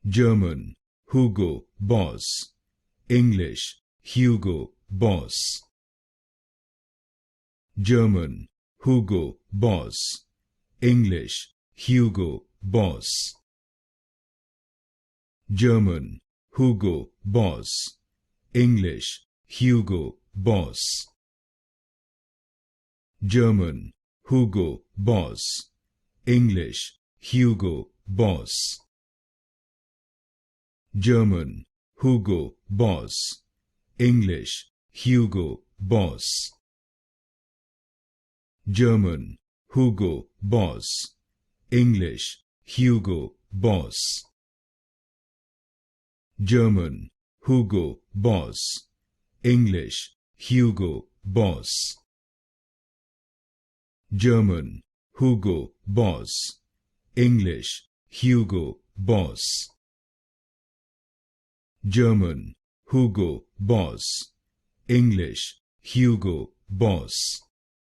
German, Hugo Boss. English, Hugo Boss. German, Hugo Boss. English, Hugo Boss. German, Hugo Boss. English, Hugo Boss. German, Hugo Boss. English, Hugo Boss. German, Hugo Boss. English, Hugo Boss. German, Hugo Boss. English, Hugo Boss. German, Hugo Boss. English, Hugo Boss. German, Hugo Boss. English, Hugo Boss. German, Hugo Boss. English, Hugo Boss.